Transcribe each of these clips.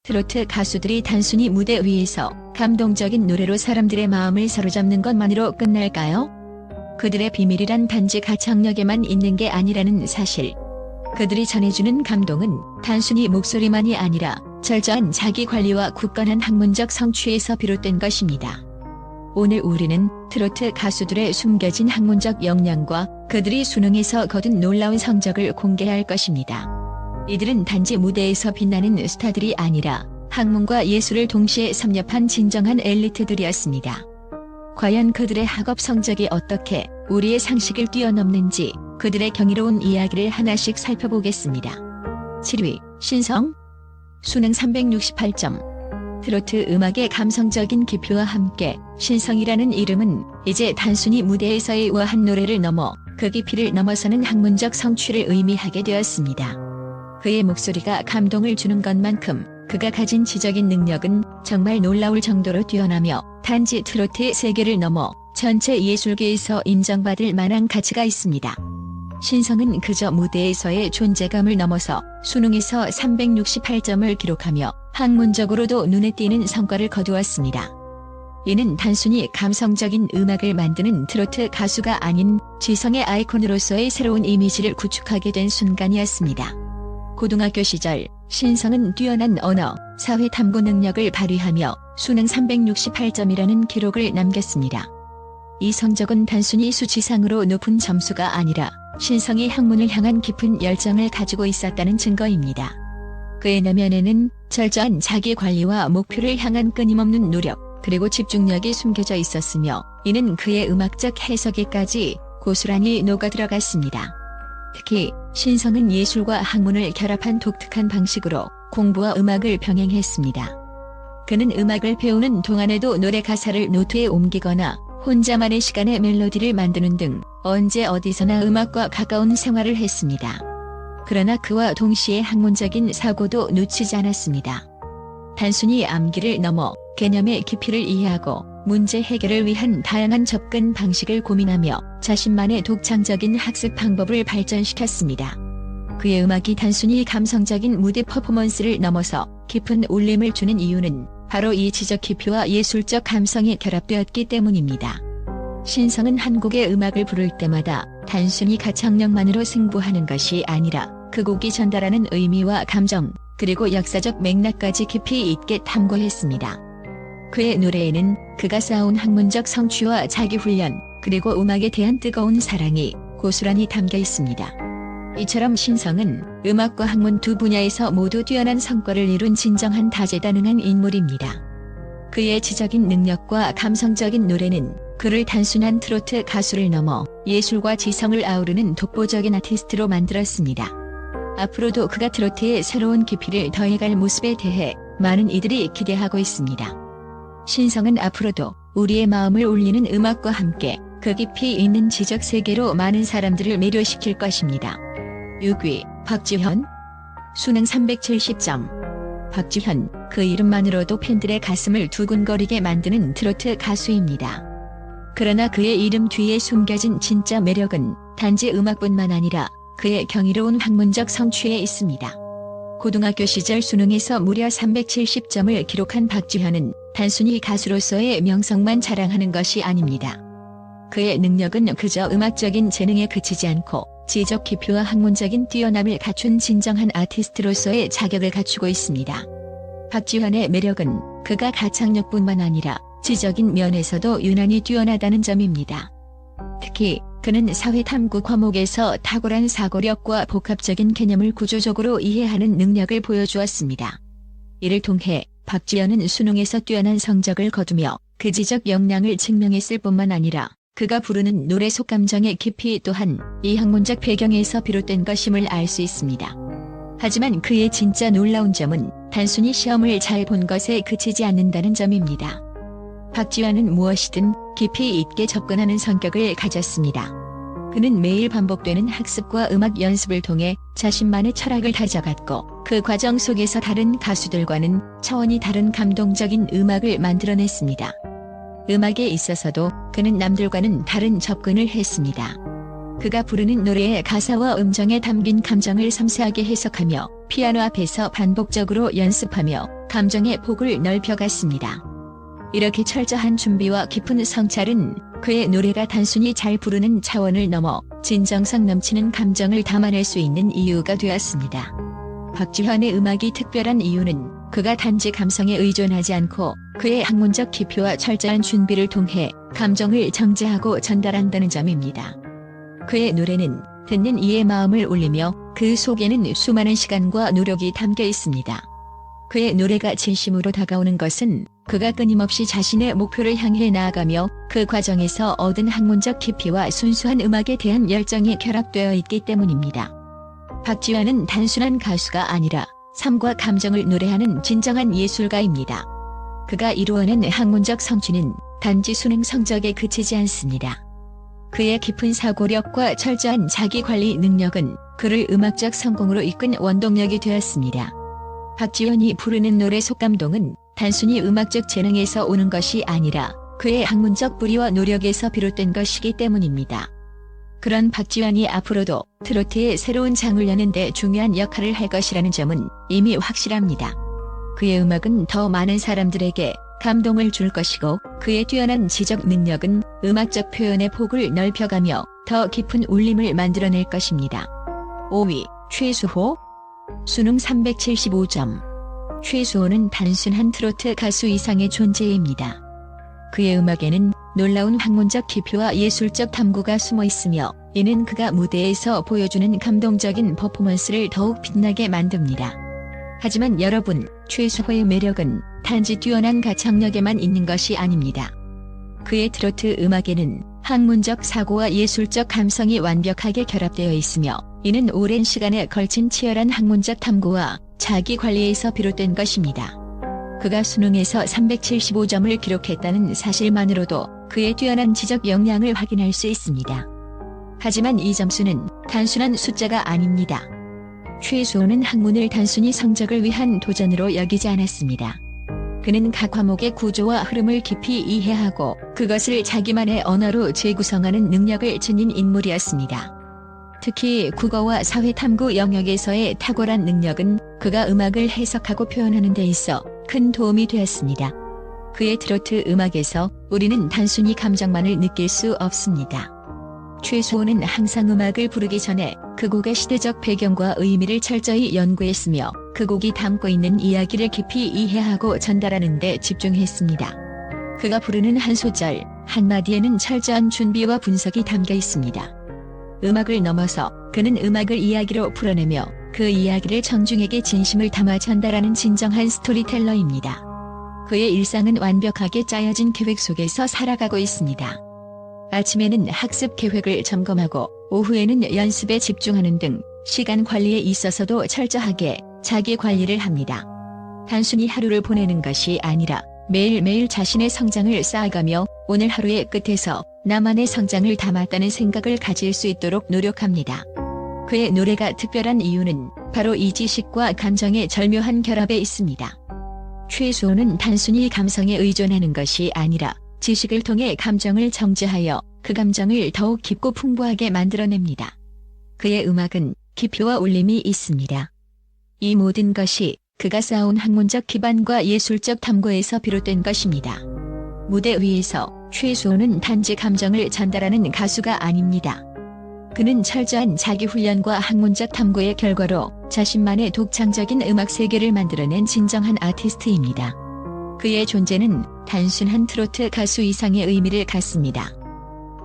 트로트 가수들이 단순히 무대 위에서 감동적인 노래로 사람들의 마음을 사로잡는 것만으로 끝날까요? 그들의 비밀이란 단지 가창력에만 있는 게 아니라는 사실. 그들이 전해주는 감동은 단순히 목소리만이 아니라 철저한 자기관리와 굳건한 학문적 성취에서 비롯된 것입니다. 오늘 우리는 트로트 가수들의 숨겨진 학문적 역량과 그들이 수능에서 거둔 놀라운 성적을 공개할 것입니다. 이들은 단지 무대에서 빛나는 스타들이 아니라 학문과 예술을 동시에 섭렵한 진정한 엘리트들이었습니다. 과연 그들의 학업 성적이 어떻게 우리의 상식을 뛰어넘는지 그들의 경이로운 이야기를 하나씩 살펴보겠습니다. 7위, 신성. 수능 368점. 트로트 음악의 감성적인 기표와 함께 신성이라는 이름은 이제 단순히 무대에서의 우아한 노래를 넘어 그 깊이를 넘어서는 학문적 성취를 의미하게 되었습니다. 그의 목소리가 감동을 주는 것만큼 그가 가진 지적인 능력은 정말 놀라울 정도로 뛰어나며 단지 트로트의 세계를 넘어 전체 예술계에서 인정받을 만한 가치가 있습니다. 신성은 그저 무대에서의 존재감을 넘어서 수능에서 368점을 기록하며 학문적으로도 눈에 띄는 성과를 거두었습니다. 이는 단순히 감성적인 음악을 만드는 트로트 가수가 아닌 지성의 아이콘으로서의 새로운 이미지를 구축하게 된 순간이었습니다. 고등학교 시절 신성은 뛰어난 언어, 사회 탐구 능력을 발휘하며 수능 368점이라는 기록을 남겼습니다. 이 성적은 단순히 수치상으로 높은 점수가 아니라 신성이 학문을 향한 깊은 열정을 가지고 있었다는 증거입니다. 그의 내면에는 철저한 자기관리와 목표를 향한 끊임없는 노력, 그리고 집중력이 숨겨져 있었으며 이는 그의 음악적 해석에까지 고스란히 녹아들어갔습니다. 특히 신성은 예술과 학문을 결합한 독특한 방식으로 공부와 음악을 병행했습니다. 그는 음악을 배우는 동안에도 노래 가사를 노트에 옮기거나 혼자만의 시간에 멜로디를 만드는 등 언제 어디서나 음악과 가까운 생활을 했습니다. 그러나 그와 동시에 학문적인 사고도 놓치지 않았습니다. 단순히 암기를 넘어 개념의 깊이를 이해하고 문제 해결을 위한 다양한 접근 방식을 고민하며 자신만의 독창적인 학습 방법을 발전시켰습니다. 그의 음악이 단순히 감성적인 무대 퍼포먼스를 넘어서 깊은 울림을 주는 이유는 바로 이 지적 깊이와 예술적 감성이 결합되었기 때문입니다. 신성은 한국의 음악을 부를 때마다 단순히 가창력만으로 승부하는 것이 아니라 그 곡이 전달하는 의미와 감정, 그리고 역사적 맥락까지 깊이 있게 탐구했습니다. 그의 노래에는 그가 쌓아온 학문적 성취와 자기훈련, 그리고 음악에 대한 뜨거운 사랑이 고스란히 담겨 있습니다. 이처럼 신성은 음악과 학문 두 분야에서 모두 뛰어난 성과를 이룬 진정한 다재다능한 인물입니다. 그의 지적인 능력과 감성적인 노래는 그를 단순한 트로트 가수를 넘어 예술과 지성을 아우르는 독보적인 아티스트로 만들었습니다. 앞으로도 그가 트로트의 새로운 깊이를 더해갈 모습에 대해 많은 이들이 기대하고 있습니다. 신성은 앞으로도 우리의 마음을 울리는 음악과 함께 그 깊이 있는 지적 세계로 많은 사람들을 매료시킬 것입니다. 6위, 박지현. 수능 370점. 박지현, 그 이름만으로도 팬들의 가슴을 두근거리게 만드는 트로트 가수입니다. 그러나 그의 이름 뒤에 숨겨진 진짜 매력은 단지 음악뿐만 아니라 그의 경이로운 학문적 성취에 있습니다. 고등학교 시절 수능에서 무려 370점을 기록한 박지현은 단순히 가수로서의 명성만 자랑하는 것이 아닙니다. 그의 능력은 그저 음악적인 재능에 그치지 않고 지적 깊이와 학문적인 뛰어남을 갖춘 진정한 아티스트로서의 자격을 갖추고 있습니다. 박지현의 매력은 그가 가창력뿐만 아니라 지적인 면에서도 유난히 뛰어나다는 점입니다. 특히 그는 사회탐구 과목에서 탁월한 사고력과 복합적인 개념을 구조적으로 이해하는 능력을 보여주었습니다. 이를 통해 박지현은 수능에서 뛰어난 성적을 거두며 그 지적 역량을 증명했을 뿐만 아니라 그가 부르는 노래 속 감정의 깊이 또한 이 학문적 배경에서 비롯된 것임을 알 수 있습니다. 하지만 그의 진짜 놀라운 점은 단순히 시험을 잘 본 것에 그치지 않는다는 점입니다. 박지현은 무엇이든 깊이 있게 접근하는 성격을 가졌습니다. 그는 매일 반복되는 학습과 음악 연습을 통해 자신만의 철학을 다져갔고 그 과정 속에서 다른 가수들과는 차원이 다른 감동적인 음악을 만들어냈습니다. 음악에 있어서도 그는 남들과는 다른 접근을 했습니다. 그가 부르는 노래의 가사와 음정에 담긴 감정을 섬세하게 해석하며 피아노 앞에서 반복적으로 연습하며 감정의 폭을 넓혀갔습니다. 이렇게 철저한 준비와 깊은 성찰은 그의 노래가 단순히 잘 부르는 차원을 넘어 진정성 넘치는 감정을 담아낼 수 있는 이유가 되었습니다. 박지현의 음악이 특별한 이유는 그가 단지 감성에 의존하지 않고 그의 학문적 깊이와 철저한 준비를 통해 감정을 정제하고 전달한다는 점입니다. 그의 노래는 듣는 이의 마음을 울리며 그 속에는 수많은 시간과 노력이 담겨 있습니다. 그의 노래가 진심으로 다가오는 것은 그가 끊임없이 자신의 목표를 향해 나아가며 그 과정에서 얻은 학문적 깊이와 순수한 음악에 대한 열정이 결합되어 있기 때문입니다. 박지현은 단순한 가수가 아니라 삶과 감정을 노래하는 진정한 예술가입니다. 그가 이루어낸 학문적 성취는 단지 수능 성적에 그치지 않습니다. 그의 깊은 사고력과 철저한 자기관리 능력은 그를 음악적 성공으로 이끈 원동력이 되었습니다. 박지현이 부르는 노래 속감동은 단순히 음악적 재능에서 오는 것이 아니라 그의 학문적 뿌리와 노력에서 비롯된 것이기 때문입니다. 그런 박지현이 앞으로도 트로트의 새로운 장을 여는 데 중요한 역할을 할 것이라는 점은 이미 확실합니다. 그의 음악은 더 많은 사람들에게 감동을 줄 것이고 그의 뛰어난 지적 능력은 음악적 표현의 폭을 넓혀가며 더 깊은 울림을 만들어낼 것입니다. 5위, 최수호. 수능 375점. 최수호는 단순한 트로트 가수 이상의 존재입니다. 그의 음악에는 놀라운 학문적 깊이와 예술적 탐구가 숨어 있으며 이는 그가 무대에서 보여주는 감동적인 퍼포먼스를 더욱 빛나게 만듭니다. 하지만 여러분, 최수호의 매력은 단지 뛰어난 가창력에만 있는 것이 아닙니다. 그의 트로트 음악에는 학문적 사고와 예술적 감성이 완벽하게 결합되어 있으며 이는 오랜 시간에 걸친 치열한 학문적 탐구와 자기 관리에서 비롯된 것입니다. 그가 수능에서 375점을 기록했다는 사실만으로도 그의 뛰어난 지적 역량을 확인할 수 있습니다. 하지만 이 점수는 단순한 숫자가 아닙니다. 최수호는 학문을 단순히 성적을 위한 도전으로 여기지 않았습니다. 그는 각 과목의 구조와 흐름을 깊이 이해하고 그것을 자기만의 언어로 재구성하는 능력을 지닌 인물이었습니다. 특히 국어와 사회탐구 영역에서의 탁월한 능력은 그가 음악을 해석하고 표현하는 데 있어 큰 도움이 되었습니다. 그의 트로트 음악에서 우리는 단순히 감정만을 느낄 수 없습니다. 최수호는 항상 음악을 부르기 전에 그 곡의 시대적 배경과 의미를 철저히 연구했으며 그 곡이 담고 있는 이야기를 깊이 이해하고 전달하는 데 집중했습니다. 그가 부르는 한 소절, 한마디에는 철저한 준비와 분석이 담겨 있습니다. 음악을 넘어서 그는 음악을 이야기로 풀어내며 그 이야기를 청중에게 진심을 담아 전달하는 진정한 스토리텔러입니다. 그의 일상은 완벽하게 짜여진 계획 속에서 살아가고 있습니다. 아침에는 학습 계획을 점검하고 오후에는 연습에 집중하는 등 시간 관리에 있어서도 철저하게 자기 관리를 합니다. 단순히 하루를 보내는 것이 아니라 매일매일 자신의 성장을 쌓아가며 오늘 하루의 끝에서 나만의 성장을 담았다는 생각을 가질 수 있도록 노력합니다. 그의 노래가 특별한 이유는 바로 이 지식과 감정의 절묘한 결합에 있습니다. 최수호는 단순히 감성에 의존하는 것이 아니라 지식을 통해 감정을 정제하여 그 감정을 더욱 깊고 풍부하게 만들어냅니다. 그의 음악은 깊이와 울림이 있습니다. 이 모든 것이 그가 쌓아온 학문적 기반과 예술적 탐구에서 비롯된 것입니다. 무대 위에서 최수호는 단지 감정을 전달하는 가수가 아닙니다. 그는 철저한 자기훈련과 학문적 탐구의 결과로 자신만의 독창적인 음악 세계를 만들어낸 진정한 아티스트입니다. 그의 존재는 단순한 트로트 가수 이상의 의미를 갖습니다.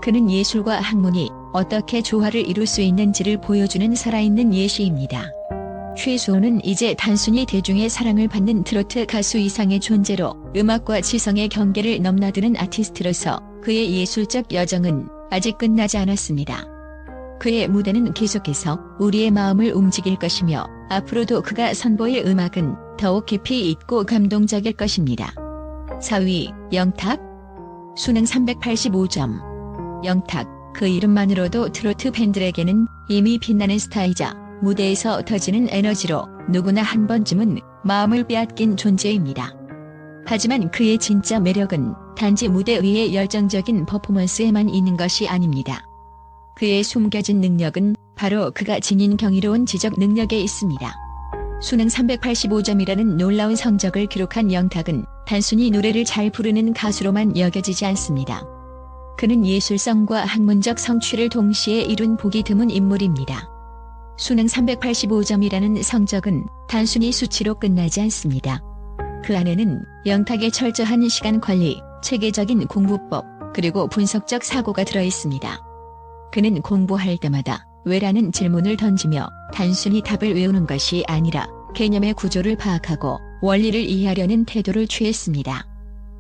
그는 예술과 학문이 어떻게 조화를 이룰 수 있는지를 보여주는 살아있는 예시입니다. 최수호는 이제 단순히 대중의 사랑을 받는 트로트 가수 이상의 존재로 음악과 지성의 경계를 넘나드는 아티스트로서 그의 예술적 여정은 아직 끝나지 않았습니다. 그의 무대는 계속해서 우리의 마음을 움직일 것이며 앞으로도 그가 선보일 음악은 더욱 깊이 있고 감동적일 것입니다. 4위, 영탁. 수능 385점. 영탁, 그 이름만으로도 트로트 팬들에게는 이미 빛나는 스타이자 무대에서 터지는 에너지로 누구나 한 번쯤은 마음을 빼앗긴 존재입니다. 하지만 그의 진짜 매력은 단지 무대 위의 열정적인 퍼포먼스에만 있는 것이 아닙니다. 그의 숨겨진 능력은 바로 그가 지닌 경이로운 지적 능력에 있습니다. 수능 385점이라는 놀라운 성적을 기록한 영탁은 단순히 노래를 잘 부르는 가수로만 여겨지지 않습니다. 그는 예술성과 학문적 성취를 동시에 이룬 보기 드문 인물입니다. 수능 385점이라는 성적은 단순히 수치로 끝나지 않습니다. 그 안에는 영탁의 철저한 시간 관리, 체계적인 공부법, 그리고 분석적 사고가 들어있습니다. 그는 공부할 때마다 왜라는 질문을 던지며 단순히 답을 외우는 것이 아니라 개념의 구조를 파악하고 원리를 이해하려는 태도를 취했습니다.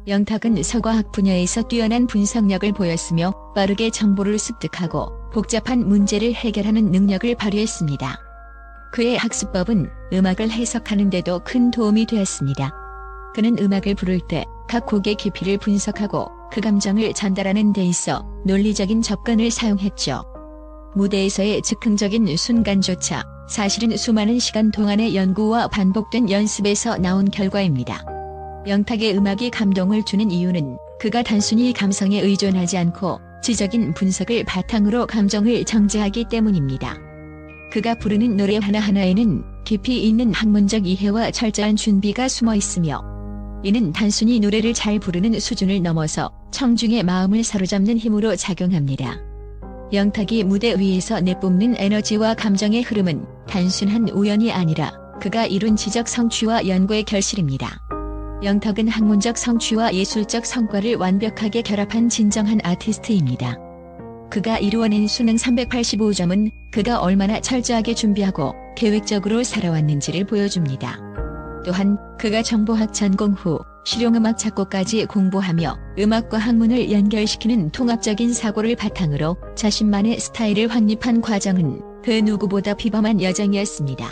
영탁은 서과학 분야에서 뛰어난 분석력을 보였으며 빠르게 정보를 습득하고 복잡한 문제를 해결하는 능력을 발휘했습니다. 그의 학습법은 음악을 해석하는 데도 큰 도움이 되었습니다. 그는 음악을 부를 때 각 곡의 깊이를 분석하고 그 감정을 전달하는 데 있어 논리적인 접근을 사용했죠. 무대에서의 즉흥적인 순간조차 사실은 수많은 시간 동안의 연구와 반복된 연습에서 나온 결과입니다. 영탁의 음악이 감동을 주는 이유는 그가 단순히 감성에 의존하지 않고 지적인 분석을 바탕으로 감정을 정제하기 때문입니다. 그가 부르는 노래 하나하나에는 깊이 있는 학문적 이해와 철저한 준비가 숨어 있으며 이는 단순히 노래를 잘 부르는 수준을 넘어서 청중의 마음을 사로잡는 힘으로 작용합니다. 영탁이 무대 위에서 내뿜는 에너지와 감정의 흐름은 단순한 우연이 아니라 그가 이룬 지적 성취와 연구의 결실입니다. 영탁은 학문적 성취와 예술적 성과를 완벽하게 결합한 진정한 아티스트입니다. 그가 이루어낸 수능 385점은 그가 얼마나 철저하게 준비하고 계획적으로 살아왔는지를 보여줍니다. 또한 그가 정보학 전공 후 실용음악 작곡까지 공부하며 음악과 학문을 연결시키는 통합적인 사고를 바탕으로 자신만의 스타일을 확립한 과정은 그 누구보다 비범한 여정이었습니다.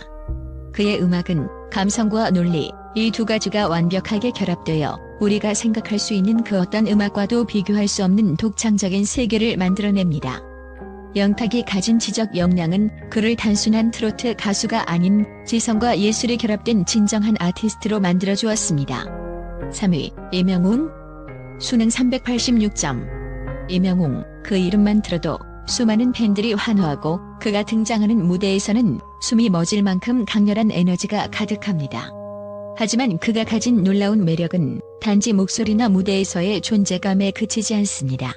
그의 음악은 감성과 논리, 이 두 가지가 완벽하게 결합되어 우리가 생각할 수 있는 그 어떤 음악과도 비교할 수 없는 독창적인 세계를 만들어냅니다. 영탁이 가진 지적 역량은 그를 단순한 트로트 가수가 아닌 지성과 예술이 결합된 진정한 아티스트로 만들어주었습니다. 3위, 이명웅. 수능 386점. 이명웅, 그 이름만 들어도 수많은 팬들이 환호하고 그가 등장하는 무대에서는 숨이 멎을 만큼 강렬한 에너지가 가득합니다. 하지만 그가 가진 놀라운 매력은 단지 목소리나 무대에서의 존재감에 그치지 않습니다.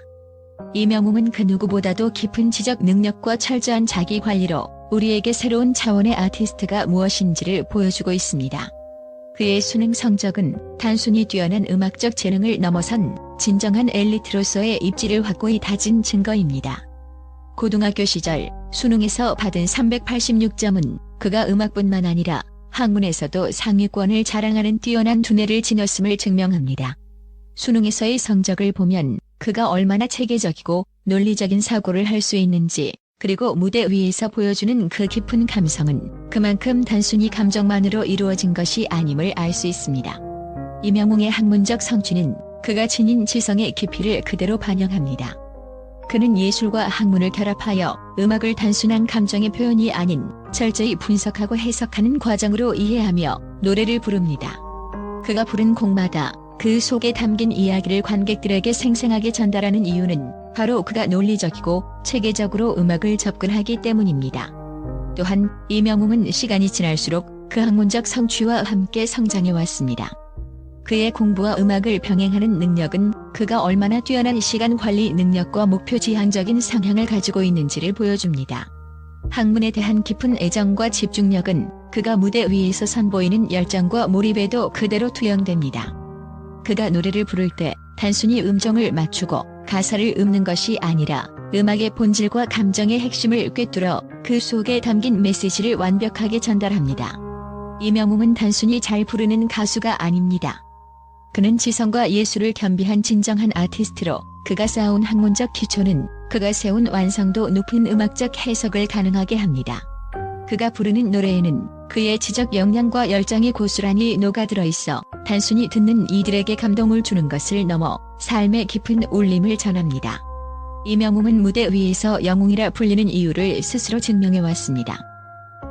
이명웅은 그 누구보다도 깊은 지적 능력과 철저한 자기 관리로 우리에게 새로운 차원의 아티스트가 무엇인지를 보여주고 있습니다. 그의 수능 성적은 단순히 뛰어난 음악적 재능을 넘어선 진정한 엘리트로서의 입지를 확고히 다진 증거입니다. 고등학교 시절 수능에서 받은 386점은 그가 음악뿐만 아니라 학문에서도 상위권을 자랑하는 뛰어난 두뇌를 지녔음을 증명합니다. 수능에서의 성적을 보면 그가 얼마나 체계적이고 논리적인 사고를 할 수 있는지, 그리고 무대 위에서 보여주는 그 깊은 감성은 그만큼 단순히 감정만으로 이루어진 것이 아님을 알 수 있습니다. 이명웅의 학문적 성취는 그가 지닌 지성의 깊이를 그대로 반영합니다. 그는 예술과 학문을 결합하여 음악을 단순한 감정의 표현이 아닌 철저히 분석하고 해석하는 과정으로 이해하며 노래를 부릅니다. 그가 부른 곡마다 그 속에 담긴 이야기를 관객들에게 생생하게 전달하는 이유는 바로 그가 논리적이고 체계적으로 음악을 접근하기 때문입니다. 또한 이명웅은 시간이 지날수록 그 학문적 성취와 함께 성장해왔습니다. 그의 공부와 음악을 병행하는 능력은 그가 얼마나 뛰어난 시간 관리 능력과 목표 지향적인 성향을 가지고 있는지를 보여줍니다. 학문에 대한 깊은 애정과 집중력은 그가 무대 위에서 선보이는 열정과 몰입에도 그대로 투영됩니다. 그가 노래를 부를 때 단순히 음정을 맞추고 가사를 읊는 것이 아니라 음악의 본질과 감정의 핵심을 꿰뚫어 그 속에 담긴 메시지를 완벽하게 전달합니다. 이명웅은 단순히 잘 부르는 가수가 아닙니다. 그는 지성과 예술을 겸비한 진정한 아티스트로 그가 쌓아온 학문적 기초는 그가 세운 완성도 높은 음악적 해석을 가능하게 합니다. 그가 부르는 노래에는 그의 지적 역량과 열정이 고스란히 녹아들어 있어 단순히 듣는 이들에게 감동을 주는 것을 넘어 삶의 깊은 울림을 전합니다. 이명웅은 무대 위에서 영웅이라 불리는 이유를 스스로 증명해왔습니다.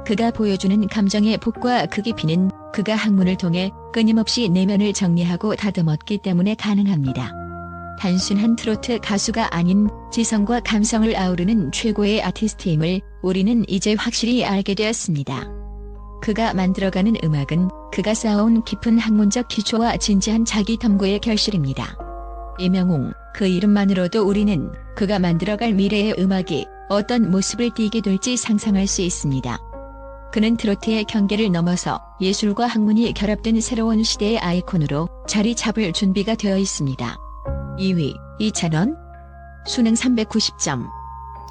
그가 보여주는 감정의 폭과 그 깊이는 그가 학문을 통해 끊임없이 내면을 정리하고 다듬었기 때문에 가능합니다. 단순한 트로트 가수가 아닌 지성과 감성을 아우르는 최고의 아티스트임을 우리는 이제 확실히 알게 되었습니다. 그가 만들어가는 음악은 그가 쌓아온 깊은 학문적 기초와 진지한 자기 탐구의 결실입니다. 이명웅, 그 이름만으로도 우리는 그가 만들어갈 미래의 음악이 어떤 모습을 띠게 될지 상상할 수 있습니다. 그는 트로트의 경계를 넘어서 예술과 학문이 결합된 새로운 시대의 아이콘으로 자리 잡을 준비가 되어 있습니다. 2위, 이찬원. 수능 390점.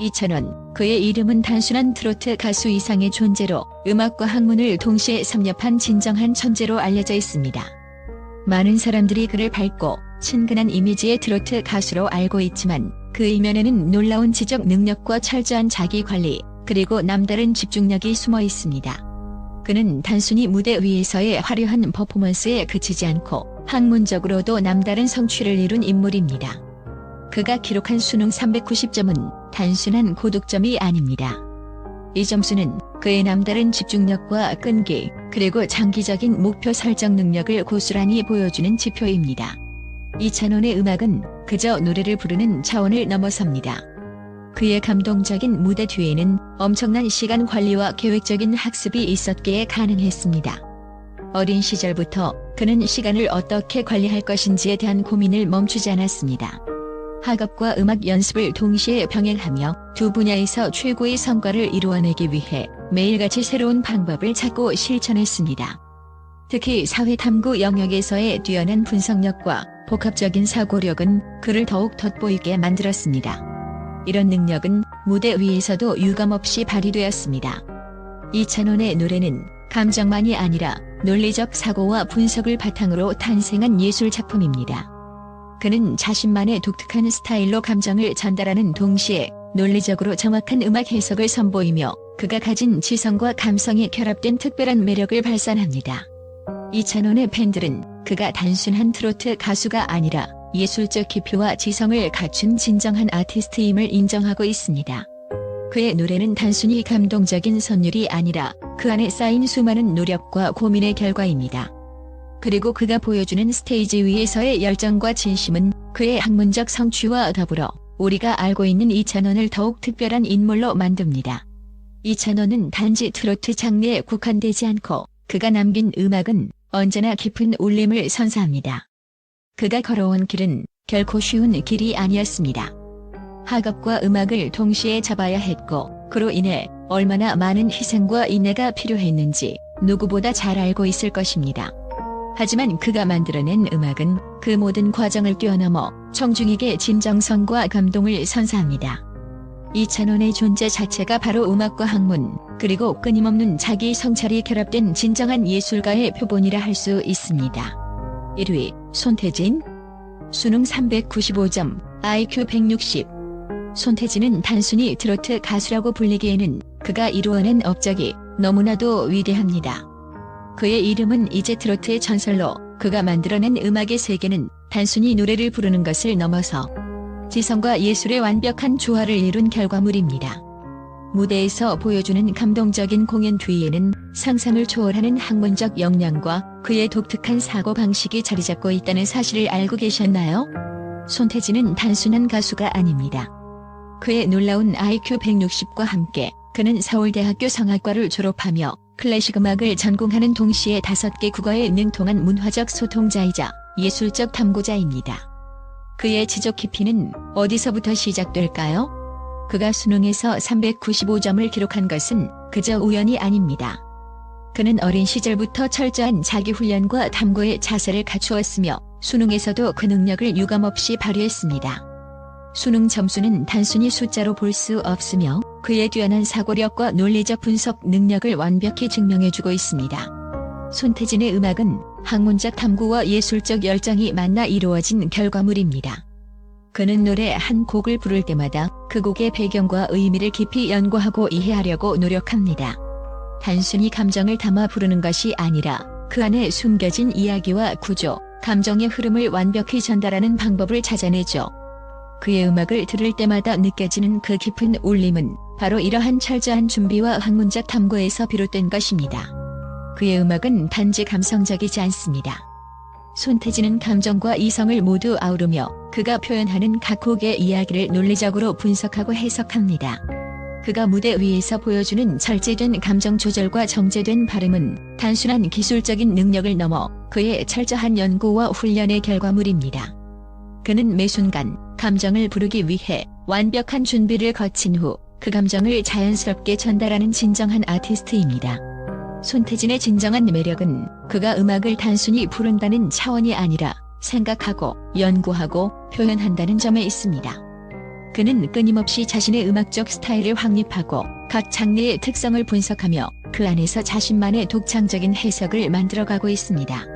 이찬원, 그의 이름은 단순한 트로트 가수 이상의 존재로 음악과 학문을 동시에 섭렵한 진정한 천재로 알려져 있습니다. 많은 사람들이 그를 밝고 친근한 이미지의 트로트 가수로 알고 있지만 그 이면에는 놀라운 지적 능력과 철저한 자기 관리, 그리고 남다른 집중력이 숨어 있습니다. 그는 단순히 무대 위에서의 화려한 퍼포먼스에 그치지 않고 학문적으로도 남다른 성취를 이룬 인물입니다. 그가 기록한 수능 390점은 단순한 고득점이 아닙니다. 이 점수는 그의 남다른 집중력과 끈기, 그리고 장기적인 목표 설정 능력을 고스란히 보여주는 지표입니다. 이찬원의 음악은 그저 노래를 부르는 차원을 넘어섭니다. 그의 감동적인 무대 뒤에는 엄청난 시간 관리와 계획적인 학습이 있었기에 가능했습니다. 어린 시절부터 그는 시간을 어떻게 관리할 것인지에 대한 고민을 멈추지 않았습니다. 학업과 음악 연습을 동시에 병행하며 두 분야에서 최고의 성과를 이루어내기 위해 매일같이 새로운 방법을 찾고 실천했습니다. 특히 사회탐구 영역에서의 뛰어난 분석력과 복합적인 사고력은 그를 더욱 돋보이게 만들었습니다. 이런 능력은 무대 위에서도 유감없이 발휘되었습니다. 이찬원의 노래는 감정만이 아니라 논리적 사고와 분석을 바탕으로 탄생한 예술 작품입니다. 그는 자신만의 독특한 스타일로 감정을 전달하는 동시에 논리적으로 정확한 음악 해석을 선보이며 그가 가진 지성과 감성이 결합된 특별한 매력을 발산합니다. 이찬원의 팬들은 그가 단순한 트로트 가수가 아니라 예술적 깊이와 지성을 갖춘 진정한 아티스트임을 인정하고 있습니다. 그의 노래는 단순히 감동적인 선율이 아니라 그 안에 쌓인 수많은 노력과 고민의 결과입니다. 그리고 그가 보여주는 스테이지 위에서의 열정과 진심은 그의 학문적 성취와 더불어 우리가 알고 있는 이찬원을 더욱 특별한 인물로 만듭니다. 이찬원은 단지 트로트 장르에 국한되지 않고 그가 남긴 음악은 언제나 깊은 울림을 선사합니다. 그가 걸어온 길은 결코 쉬운 길이 아니었습니다. 학업과 음악을 동시에 잡아야 했고 그로 인해 얼마나 많은 희생과 인내가 필요했는지 누구보다 잘 알고 있을 것입니다. 하지만 그가 만들어낸 음악은 그 모든 과정을 뛰어넘어 청중에게 진정성과 감동을 선사합니다. 이찬원의 존재 자체가 바로 음악과 학문, 그리고 끊임없는 자기 성찰이 결합된 진정한 예술가의 표본이라 할 수 있습니다. 1위, 손태진. 수능 395점, IQ 160. 손태진은 단순히 트로트 가수라고 불리기에는 그가 이루어낸 업적이 너무나도 위대합니다. 그의 이름은 이제 트로트의 전설로 그가 만들어낸 음악의 세계는 단순히 노래를 부르는 것을 넘어서 지성과 예술의 완벽한 조화를 이룬 결과물입니다. 무대에서 보여주는 감동적인 공연 뒤에는 상상을 초월하는 학문적 역량과 그의 독특한 사고방식이 자리잡고 있다는 사실을 알고 계셨나요? 손태진은 단순한 가수가 아닙니다. 그의 놀라운 IQ 160과 함께 그는 서울대학교 성악과를 졸업하며 클래식 음악을 전공하는 동시에 5개 국어에 능통한 문화적 소통자이자 예술적 탐구자입니다. 그의 지적 깊이는 어디서부터 시작될까요? 그가 수능에서 395점을 기록한 것은 그저 우연이 아닙니다. 그는 어린 시절부터 철저한 자기훈련과 탐구의 자세를 갖추었으며 수능에서도 그 능력을 유감없이 발휘했습니다. 수능 점수는 단순히 숫자로 볼 수 없으며 그의 뛰어난 사고력과 논리적 분석 능력을 완벽히 증명해주고 있습니다. 손태진의 음악은 학문적 탐구와 예술적 열정이 만나 이루어진 결과물입니다. 그는 노래 한 곡을 부를 때마다 그 곡의 배경과 의미를 깊이 연구하고 이해하려고 노력합니다. 단순히 감정을 담아 부르는 것이 아니라 그 안에 숨겨진 이야기와 구조, 감정의 흐름을 완벽히 전달하는 방법을 찾아내죠. 그의 음악을 들을 때마다 느껴지는 그 깊은 울림은 바로 이러한 철저한 준비와 학문적 탐구에서 비롯된 것입니다. 그의 음악은 단지 감성적이지 않습니다. 손태진은 감정과 이성을 모두 아우르며 그가 표현하는 각 곡의 이야기를 논리적으로 분석하고 해석합니다. 그가 무대 위에서 보여주는 절제된 감정 조절과 정제된 발음은 단순한 기술적인 능력을 넘어 그의 철저한 연구와 훈련의 결과물입니다. 그는 매 순간 감정을 부르기 위해 완벽한 준비를 거친 후 그 감정을 자연스럽게 전달하는 진정한 아티스트입니다. 손태진의 진정한 매력은 그가 음악을 단순히 부른다는 차원이 아니라 생각하고 연구하고 표현한다는 점에 있습니다. 그는 끊임없이 자신의 음악적 스타일을 확립하고 각 장르의 특성을 분석하며 그 안에서 자신만의 독창적인 해석을 만들어가고 있습니다.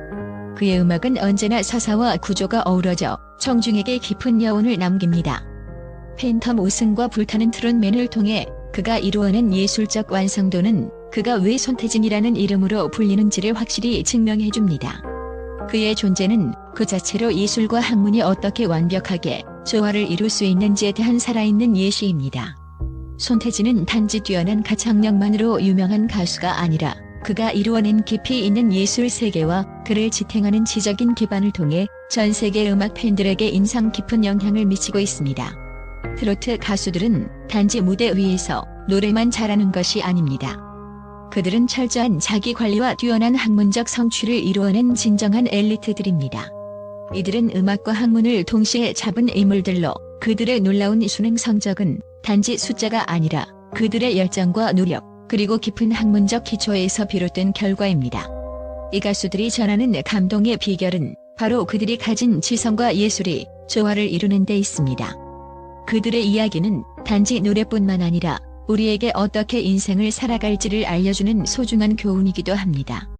그의 음악은 언제나 서사와 구조가 어우러져 청중에게 깊은 여운을 남깁니다. 팬텀 우승과 불타는 트롯맨을 통해 그가 이루어낸 예술적 완성도는 그가 왜 손태진이라는 이름으로 불리는지를 확실히 증명해줍니다. 그의 존재는 그 자체로 예술과 학문이 어떻게 완벽하게 조화를 이룰 수 있는지에 대한 살아있는 예시입니다. 손태진은 단지 뛰어난 가창력만으로 유명한 가수가 아니라 그가 이루어낸 깊이 있는 예술 세계와 그를 지탱하는 지적인 기반을 통해 전 세계 음악 팬들에게 인상 깊은 영향을 미치고 있습니다. 트로트 가수들은 단지 무대 위에서 노래만 잘하는 것이 아닙니다. 그들은 철저한 자기 관리와 뛰어난 학문적 성취를 이루어낸 진정한 엘리트들입니다. 이들은 음악과 학문을 동시에 잡은 인물들로 그들의 놀라운 수능 성적은 단지 숫자가 아니라 그들의 열정과 노력, 그리고 깊은 학문적 기초에서 비롯된 결과입니다. 이 가수들이 전하는 감동의 비결은 바로 그들이 가진 지성과 예술이 조화를 이루는 데 있습니다. 그들의 이야기는 단지 노래뿐만 아니라 우리에게 어떻게 인생을 살아갈지를 알려주는 소중한 교훈이기도 합니다.